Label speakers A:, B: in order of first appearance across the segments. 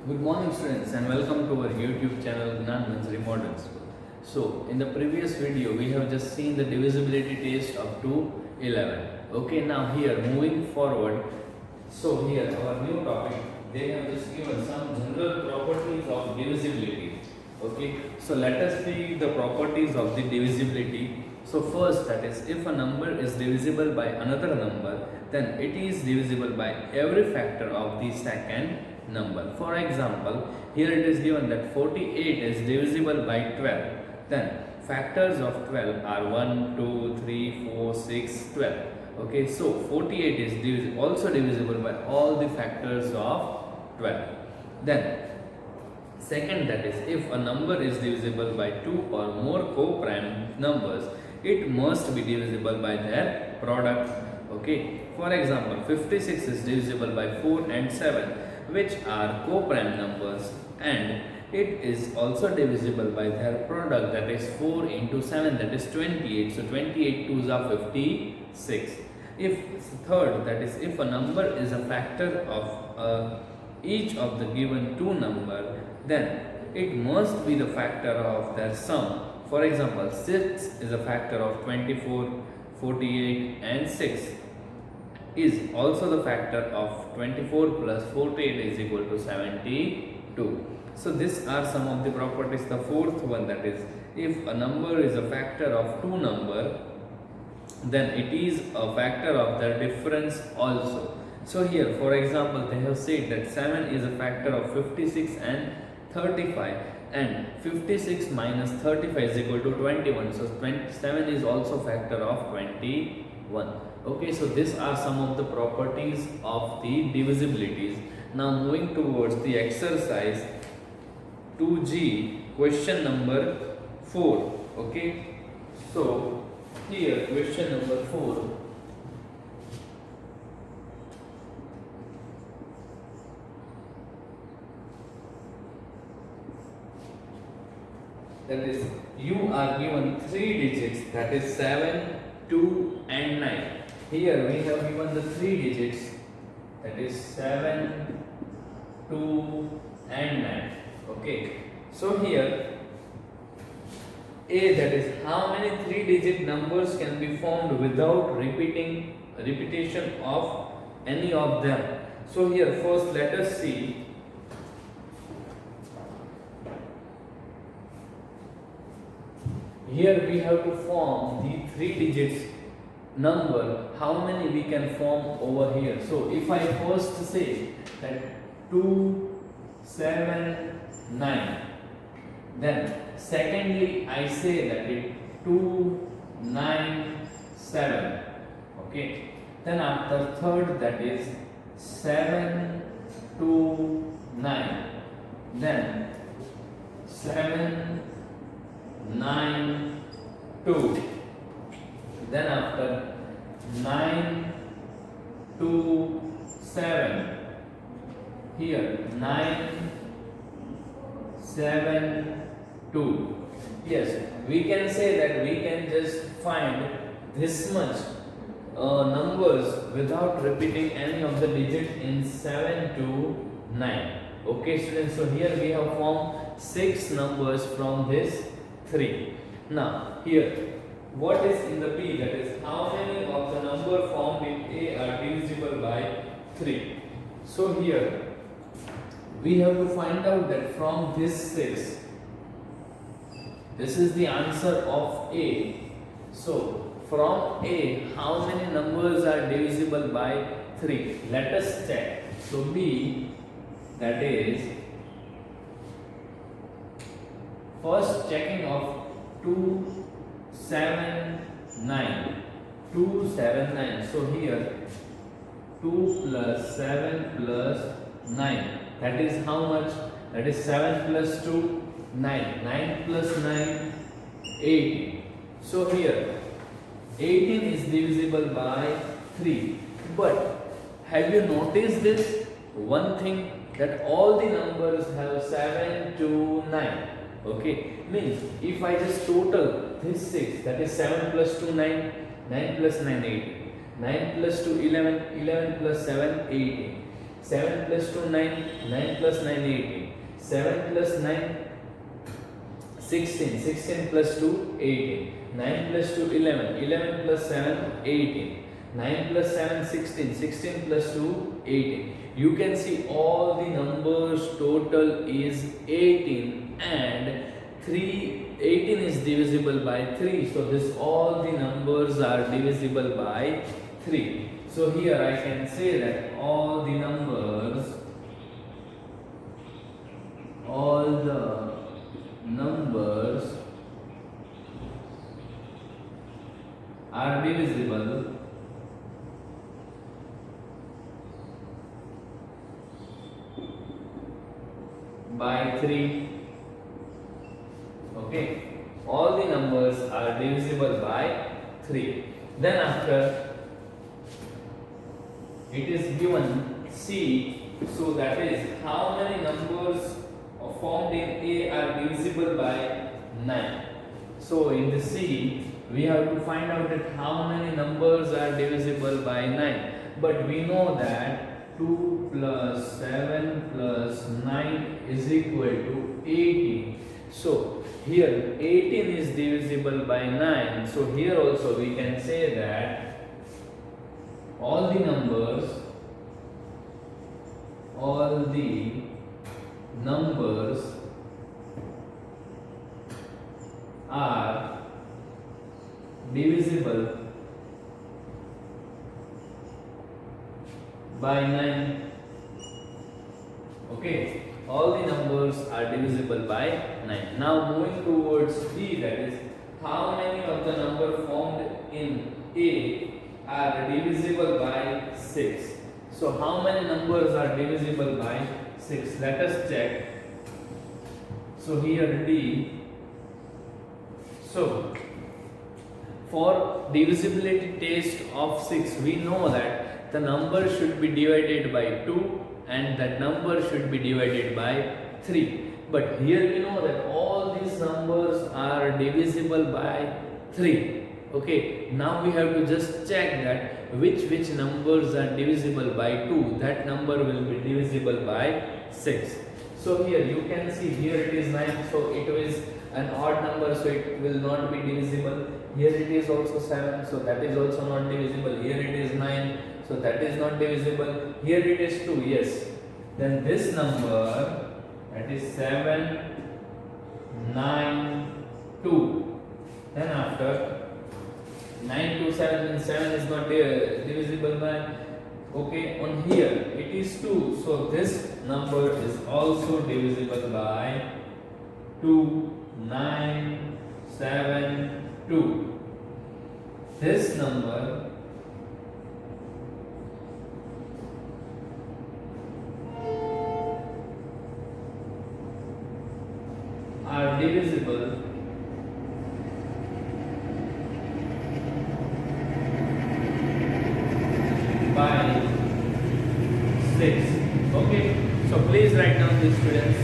A: Good morning students and welcome to our YouTube channel Gnan Nursery Modern School. So in the previous video we have just seen the divisibility test up to 11. Okay, now here moving forward, so here our new topic, they have just given some general properties of divisibility. Okay, so let us see the properties of the divisibility. So first, that is, if a number is divisible by another number, then it is divisible by every factor of the second number. For example, here it is given that 48 is divisible by 12. Then factors of 12 are 1, 2, 3, 4, 6, 12. Okay, so 48 is also divisible by all the factors of 12. Then second, that is, if a number is divisible by two or more co-prime numbers, it must be divisible by their product. Okay, for example, 56 is divisible by 4 and 7, which are co-prime numbers, and it is also divisible by their product, that is 4 into 7, that is 28. So 28 twos are 56. If third, that is, if a number is a factor of each of the given two number, then it must be the factor of their sum. For example, 6 is a factor of 24, 48 and 6 is also the factor of 24 plus 48 is equal to 72. So these are some of the properties. The fourth one, that is, if a number is a factor of two number, then it is a factor of their difference also. So here, for example, they have said that 7 is a factor of 56 and 35, and 56 minus 35 is equal to 21. So 27 is also factor of 21. Okay, so these are some of the properties of the divisibilities. Now moving towards the exercise 2G, question number 4. Okay, so here question number 4. That is, you are given 3 digits, that is 7, 2 and 9. Here we have given the 3 digits, that is 7, 2 and 9. Okay, so here A, that is, how many 3-digit numbers can be formed without repetition of any of them. So here first let us see. Here we have to form the 3 digits number. How many we can form over here? So if I first say that 2, 7, 9, then secondly I say that it 2, 9, 7. Okay. Then after third, that is 7, 2, 9. Then 7, 9, 2. Then after 9, 2, 7. Here 9, 7, 2. Yes, we can say that we can just find this much numbers without repeating any of the digit in 7 to 9. Okay students, so here we have formed 6 numbers from this 3. Now here, what is in the B, that is, how many of the number formed in A are divisible by 3. So here we have to find out that from this 6, this is the answer of A. So from A, how many numbers are divisible by 3? Let us check. So B, that is, first checking of 2, 7, 9. 2, 7, 9. So here 2 plus 7 plus 9. That is how much? That is 7 plus 2, 9. 9 plus 9, 18. So here 18 is divisible by 3. But have you noticed this one thing, that all the numbers have 7 to 9. Okay, means if I just total this 6, that is 7 plus 2, 9, 9 plus 9, 18, 9 plus 2, 11, 11 plus 7, 18. 7 plus 2 9, 9 plus 9 18, 7 plus 9 16, 16 plus 2 18, 9 plus 2 11, 11 plus 7 18, 9 plus 7 16, 16 plus 2 18. You can see all the numbers total is 18 and 18 is divisible by 3. So this all the numbers are divisible by 3. So here I can say that all the numbers are divisible by 3. Okay, all the numbers are divisible by 3. Then after it is given C, so that is how many numbers formed in A are divisible by 9. So in the C we have to find out that how many numbers are divisible by 9. But we know that 2 plus 7 plus 9 is equal to 18. So here 18 is divisible by 9. So here also we can say that all the numbers are divisible by 9. Okay, all the numbers are divisible by 9. Now moving towards D, that is how many of the number formed in A are divisible by 6. So how many numbers are divisible by 6? Let us check. So here D. So for divisibility test of 6, we know that the number should be divided by 2 and that number should be divided by 3. But here we know that all these numbers are divisible by 3. Okay, now we have to just check that which numbers are divisible by 2. That number will be divisible by 6. So here you can see, here it is 9, so it is an odd number, so it will not be divisible. Here it is also 7, so that is also not divisible. Here it is 9, so that is not divisible. Here it is 2, yes. Then this number, that is 7, 9, 2. Then after 9 to 7 means 7 is not divisible by. Okay, on here it is 2, so this number is also divisible by 2, 9, 7, 2. This number are divisible by 6. Okay, so please write down these, students.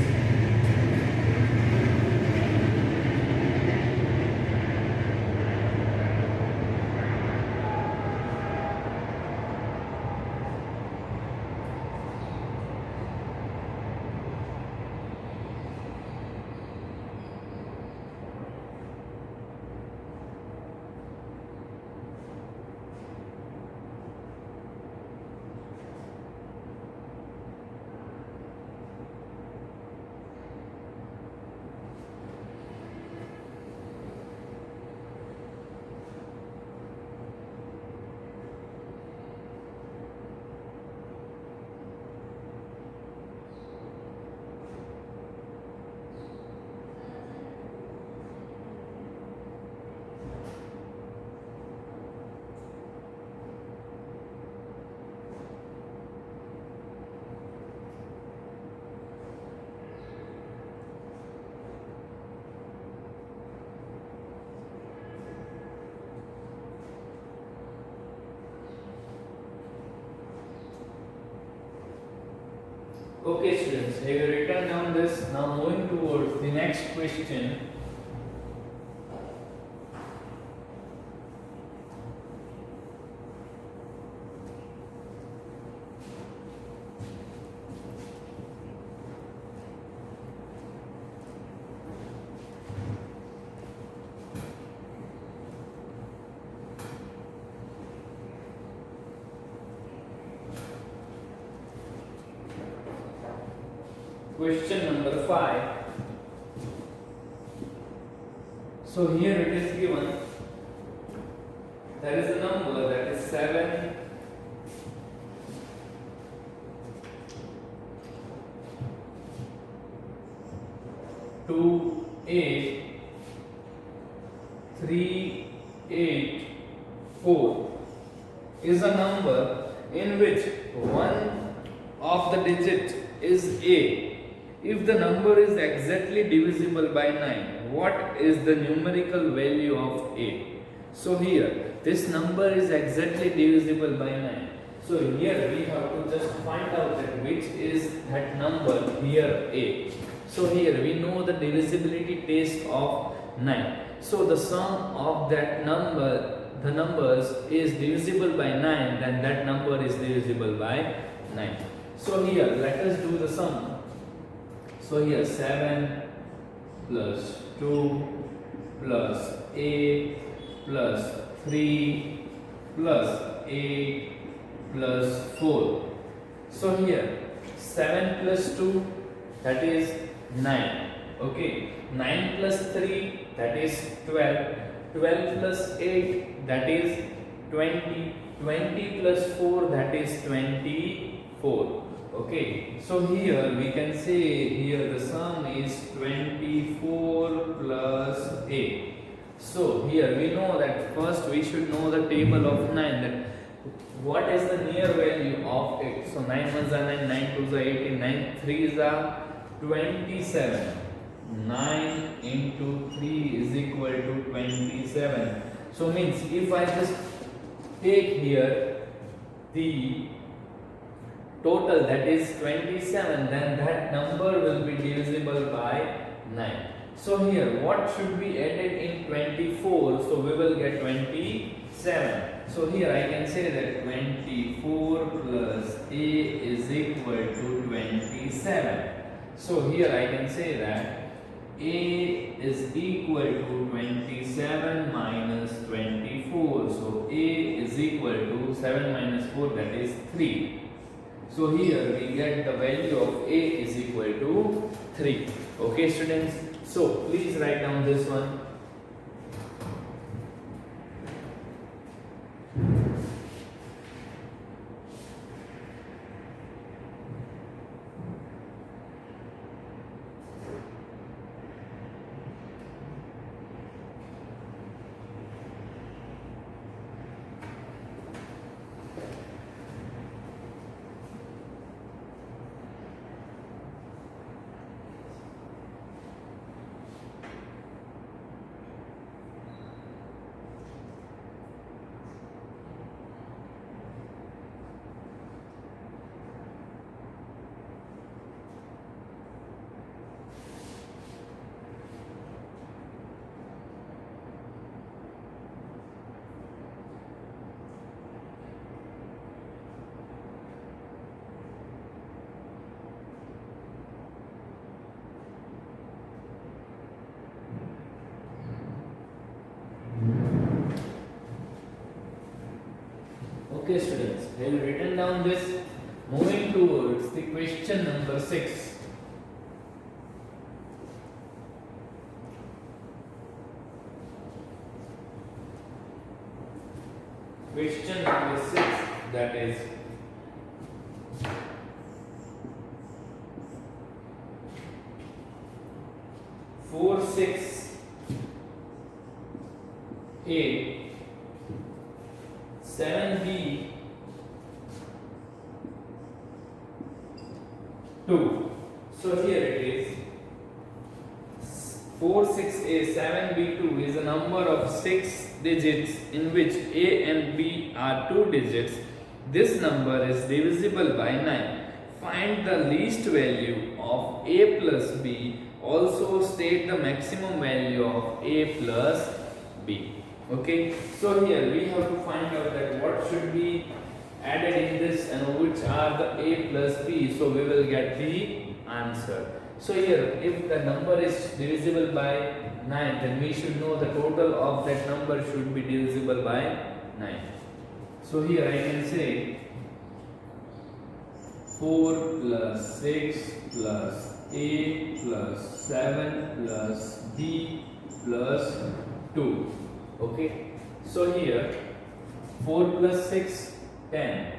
A: Okay, students, have you written down this? Now moving towards the next question. question number 5. So here it is given, there is a number that is 7 2 8 3 8 4 is a number in which one of the digit is A. If the number is exactly divisible by 9, what is the numerical value of A? So here, this number is exactly divisible by 9. So here we have to just find out that which is that number here A. So here we know the divisibility test of 9. So the sum of that number, the numbers is divisible by 9, then that number is divisible by 9. So here let us do the sum. So here 7 plus 2 plus 8 plus 3 plus 8 plus 4. So here 7 plus 2, that is 9. Okay, 9 plus 3, that is 12. 12 plus 8, that is 20. 20 plus 4, that is 24. Okay, so here we can say here the sum is 24 plus 8. So here we know that first we should know the table of 9, that what is the near value of it. So 9 ones are 9, 9 twos are 18, 9 threes are 27. 9 into 3 is equal to 27. So means if I just take here the total, that is 27, then that number will be divisible by 9. So here what should be added in 24? So we will get 27. So here I can say that 24 plus A is equal to 27. So here I can say that A is equal to 27 minus 24. So A is equal to 7 minus 4, that is 3. So here we get the value of A is equal to 3. Okay students, so please write down this one. Okay students, have you written down this? Moving towards the question number 6. Question number 6, that is 4 6 8 7b 2. So here it is 4 6a 7b2 is a number of 6 digits in which a and b are 2 digits. This number is divisible by 9. Find the least value of a plus b. Also state the maximum value of a plus b. Okay, so here we have to find out that what should be added in this and which are the a plus b. So we will get the answer. So here if the number is divisible by 9, then we should know the total of that number should be divisible by 9. So here I can say 4 plus 6 plus A plus 7 plus B plus 2. Okay, so here 4 plus 6 10.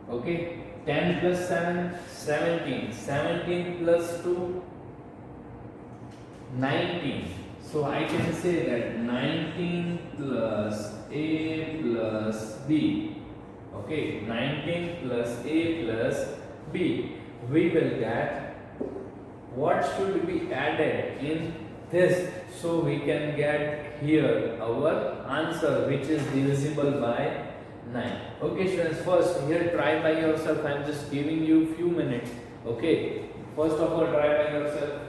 A: Okay, 10 plus 7 17. 17 plus 2 19. So I can say that 19 plus A plus B. Okay, 19 plus A plus B. We will get what should be added in this, so we can get here our answer, which is divisible by 9. Okay students, first here try by yourself. I am just giving you few minutes. Okay, first of all try by yourself.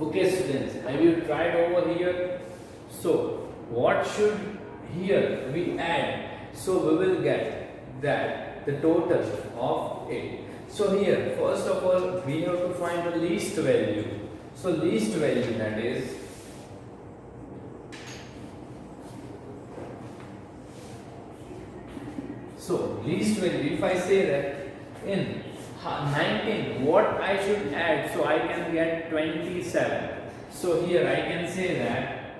A: Okay students, have you tried over here? So what should here we add? So we will get that the total of 8. So here first of all we have to find the least value. So least value, that is least value, if I say that in 19 what I should add, so I can get 27. So here I can say that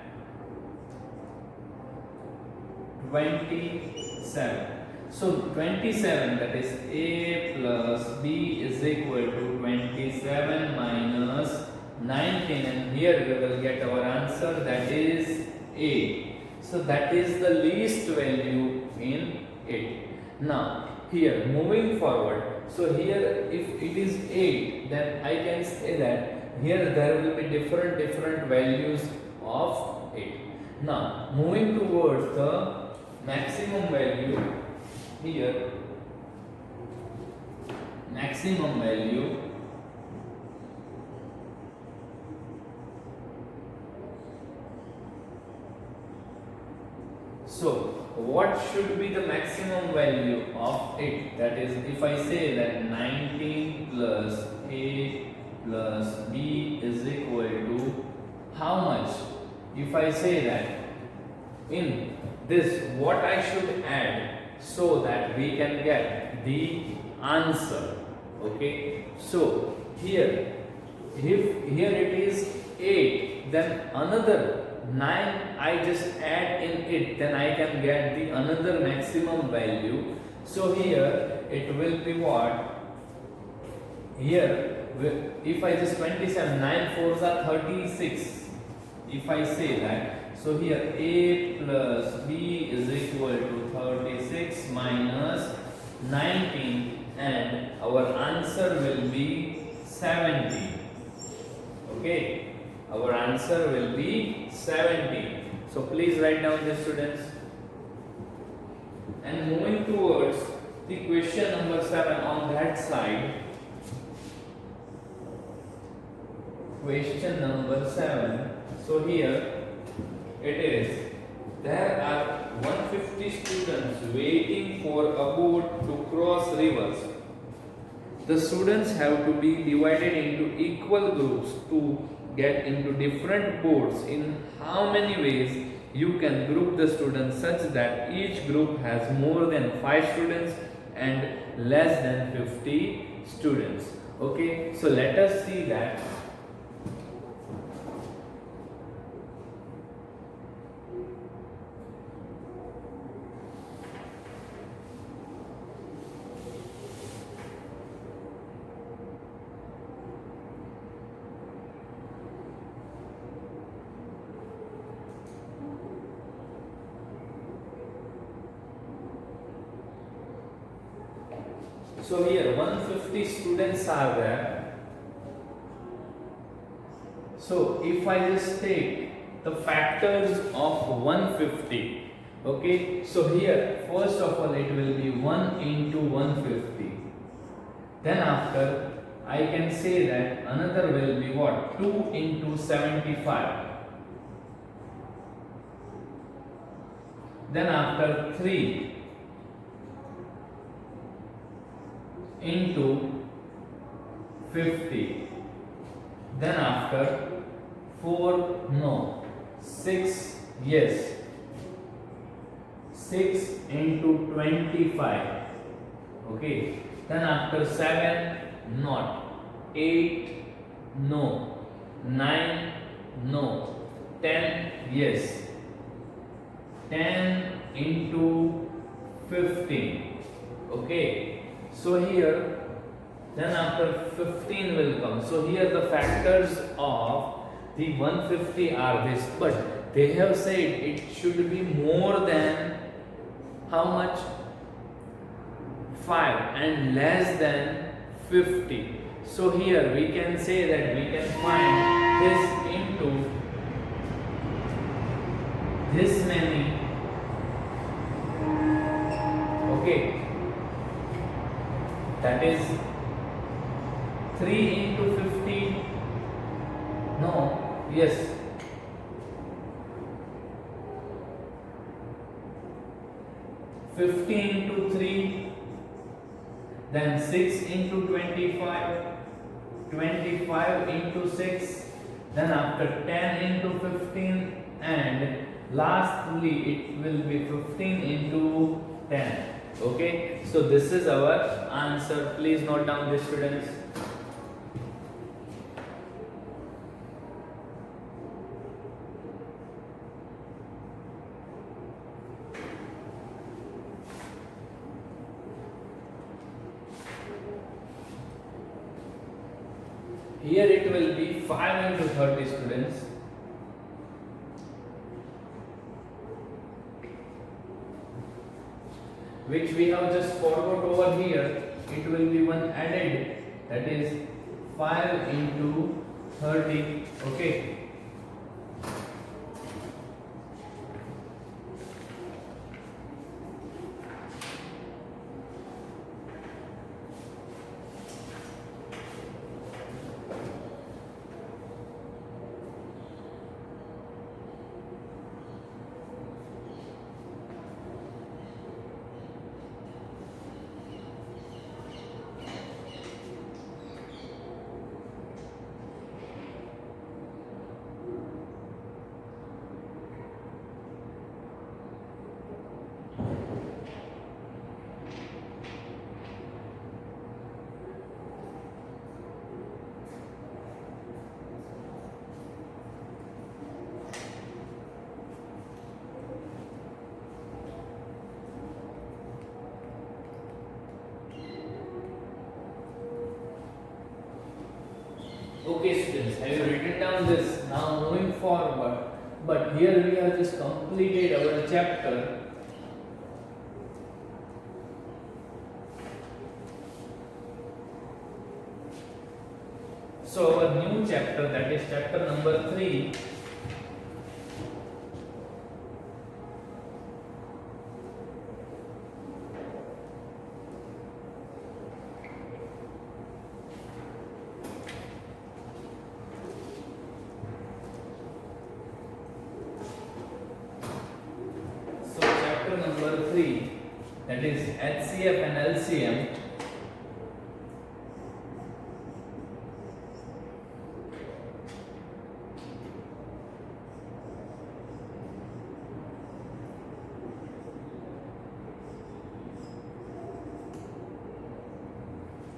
A: 27. So 27, that is A plus B is equal to 27 minus 19, and here we will get our answer, that is A. So that is the least value in 8. Now here moving forward, so here if it is 8, then I can say that here there will be different values of 8. Now moving towards the maximum value, here maximum value, so what should be the maximum value of 8? That is, if I say that 19 plus A plus B is equal to how much? If I say that in this what I should add, so that we can get the answer. Okay, so here if here it is 8, then another 9 I just add in it, then I can get the another maximum value. So here it will be what? Here if I just 27, 9 4s are 36. If I say that, so here A plus B is equal to 36 minus 19, and our answer will be 70. Okay, our answer will be 70. So please write down this, students. And moving towards the question number 7 on that side. Question number 7. So here it is, there are 150 students waiting for a boat to cross rivers. The students have to be divided into equal groups to get into different boats. In how many ways you can group the students such that each group has more than 5 students and less than 50 students? Okay, so let us see that. So here 150 students are there. So if I just take the factors of 150, okay, so here first of all it will be 1 into 150. Then after I can say that another will be what? 2 into 75. Then after 3 into 50. Then after 4, no, 6, yes, 6 into 25. Okay. Then after 7, not. 8, no. 9, no. 10, yes. 10 into 15. Okay. So here, then after 15 will come. So here the factors of the 150 are this. But they have said it should be more than how much? 5 and less than 50. So here we can say that we can find this into this many. Okay, that is 3 into 50. No, yes. 50 into 3. Then 6 into 25, 25 into 6, then after 10 into 15, and lastly it will be 15 into 10. Okay, so this is our answer. Please note down this, students. Here it will be 5 into 30, students. Which we have just forgot over here. It will be one added, that is 5 into 30. Okay. Okay, students, have you written down this? Now moving forward, but here we have just completed our chapter. So our new chapter, that is chapter number 3. Number 3, that is HCF and LCM.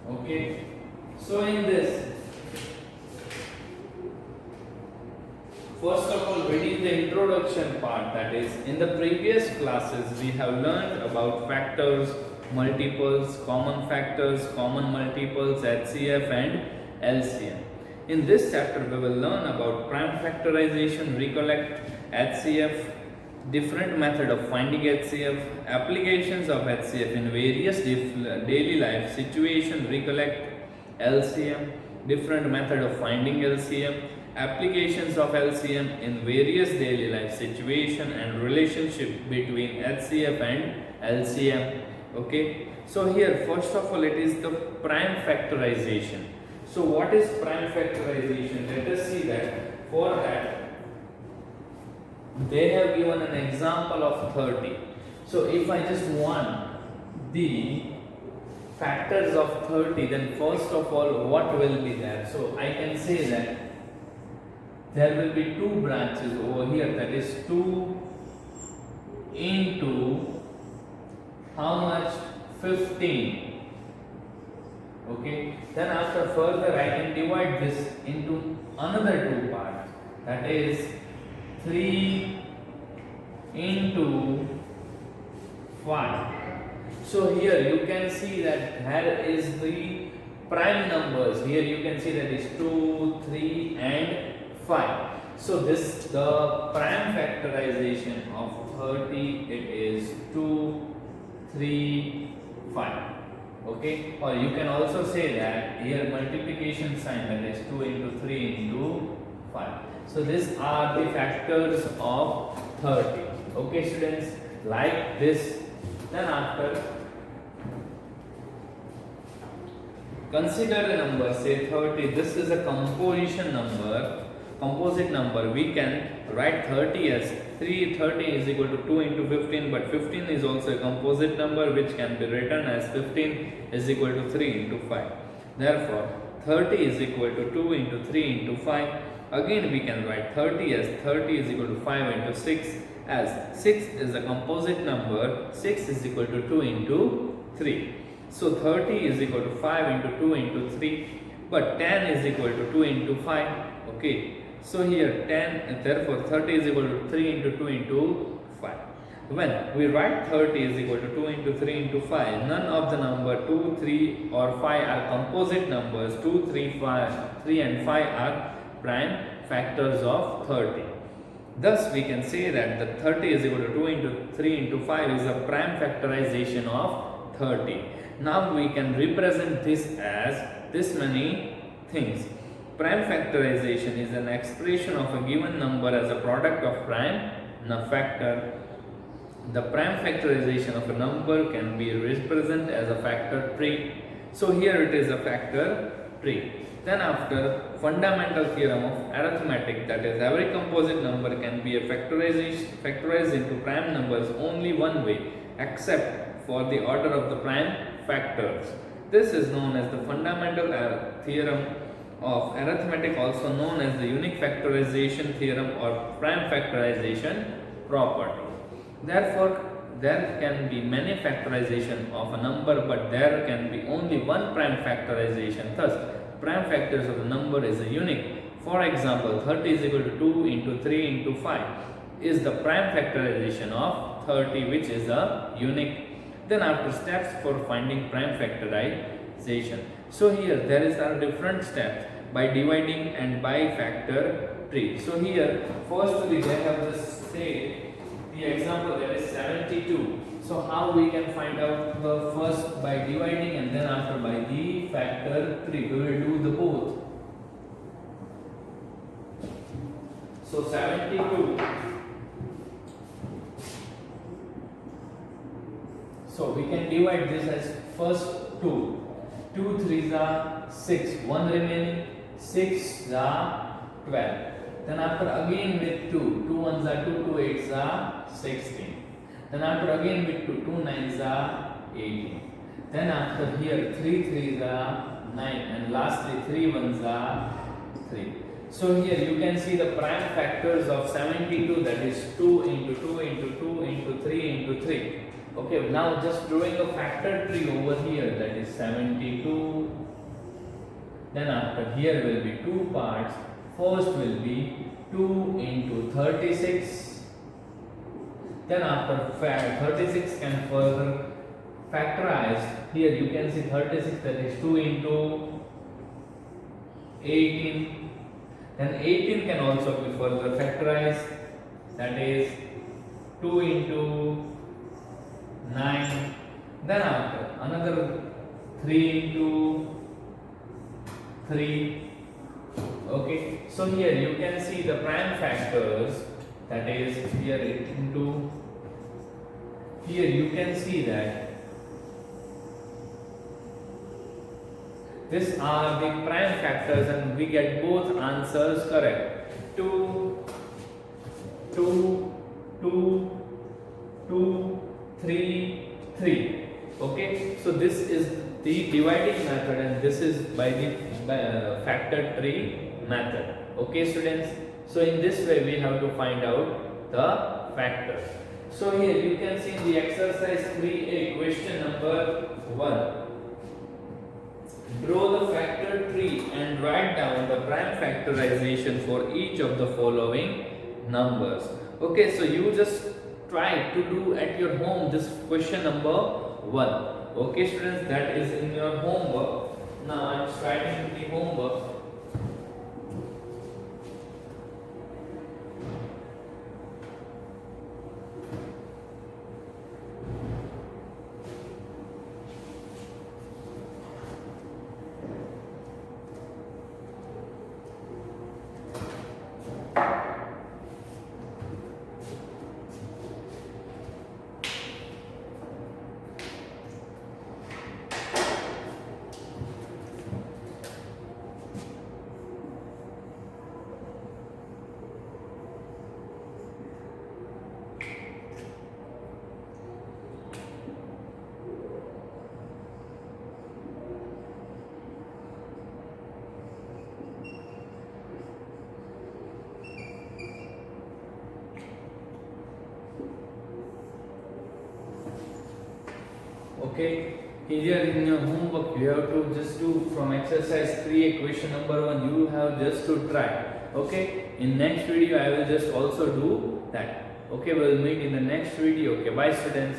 A: Okay, so in this, first of all, reading the introduction part, that is, in the previous classes we have learned about factors, multiples, common factors, common multiples, HCF and LCM. In this chapter we will learn about prime factorization, recollect HCF, different method of finding HCF, applications of HCF in various daily life situation, recollect LCM, different method of finding LCM, applications of LCM in various daily life situation and relationship between HCF and LCM. Okay, so here first of all it is the prime factorization. So what is prime factorization? Let us see that. For that they have given an example of 30. So if I just want the factors of 30, then first of all what will be there? So I can say that there will be two branches over here, that is 2 into how much? 15. Okay, then after further I can divide this into another two parts, that is 3 into 5. So here you can see that here is the prime numbers. Here you can see that is 2, 3 and 5. So this the prime factorization of 30, it is 2, 3, 5. Okay, or you can also say that here multiplication sign, that is 2 into 3 into 5. So these are the factors of 30. Okay students, like this. Then after, consider the number, say 30. This is a composition number, composite number. We can write 30 as 30 is equal to 2 into 15, but 15 is also a composite number which can be written as 15 is equal to 3 into 5. Therefore 30 is equal to 2 into 3 into 5. Again we can write 30 as 30 is equal to 5 into 6, as 6 is a composite number, 6 is equal to 2 into 3. So 30 is equal to 5 into 2 into 3, but 10 is equal to 2 into 5. Okay, so here 10, therefore 30 is equal to 3 into 2 into 5. When we write 30 is equal to 2 into 3 into 5, none of the number 2, 3 or 5 are composite numbers. 2, 3, 5, 3 and 5 are prime factors of 30. Thus we can say that the 30 is equal to 2 into 3 into 5 is a prime factorization of 30. Now we can represent this as this many things. Prime factorization is an expression of a given number as a product of prime factor. The prime factorization of a number can be represented as a factor tree. So here it is a factor tree. Then after, fundamental theorem of arithmetic, that is every composite number can be factorized into prime numbers only one way, except for the order of the prime factors. This is known as the fundamental theorem of arithmetic, also known as the unique factorization theorem or prime factorization property. Therefore, there can be many factorization of a number, but there can be only one prime factorization. Thus, prime factors of the number is a unique. For example, 30 is equal to 2 into 3 into 5 is the prime factorization of 30, which is a unique. Then after, steps for finding prime factorization. So here there is a different steps by dividing and by factor tree. So here firstly they have just said the example, that is 72. So how we can find out the first by dividing and then after by the factor tree. We will do the both. So 72. So we can divide this as first 2. 2 3s are 6. 1 remaining. 6 are 12. Then after again with 2. 2 1s are 2. 2 8s are 16. Then after again with 2. 2 9s are 18. Then after here 3 3s are 9. And lastly 3 1s are 3. So here you can see the prime factors of 72, that is 2 into 2 into 2 into 3 into 3. Okay, now just drawing a factor tree over here, that is 72. Then after here will be two parts. First will be 2 into 36. Then after 36 can further factorize. Here you can see 36, that is 2 into 18. Then 18 can also be further factorized, that is 2 into 9, then after another 3 into 3. Okay, so here you can see the prime factors, that is here into, here you can see that these are the prime factors and we get both answers correct. 2, 2, 2, 2, 3, 3. Okay, so this is the dividing method and this is by the factor tree method. Okay students, so in this way we have to find out the factors. So here you can see in the exercise 3a question number 1. Draw the factor tree and write down the prime factorization for each of the following numbers. Okay, so you just try to do at your home this question number 1. Okay students, that is in your homework. Now I am writing the homework. Okay, here in your homework you have to just do from exercise 3 question number 1, you have just to try. Okay, in next video I will just also do that. Okay, we'll meet in the next video. Okay, bye students.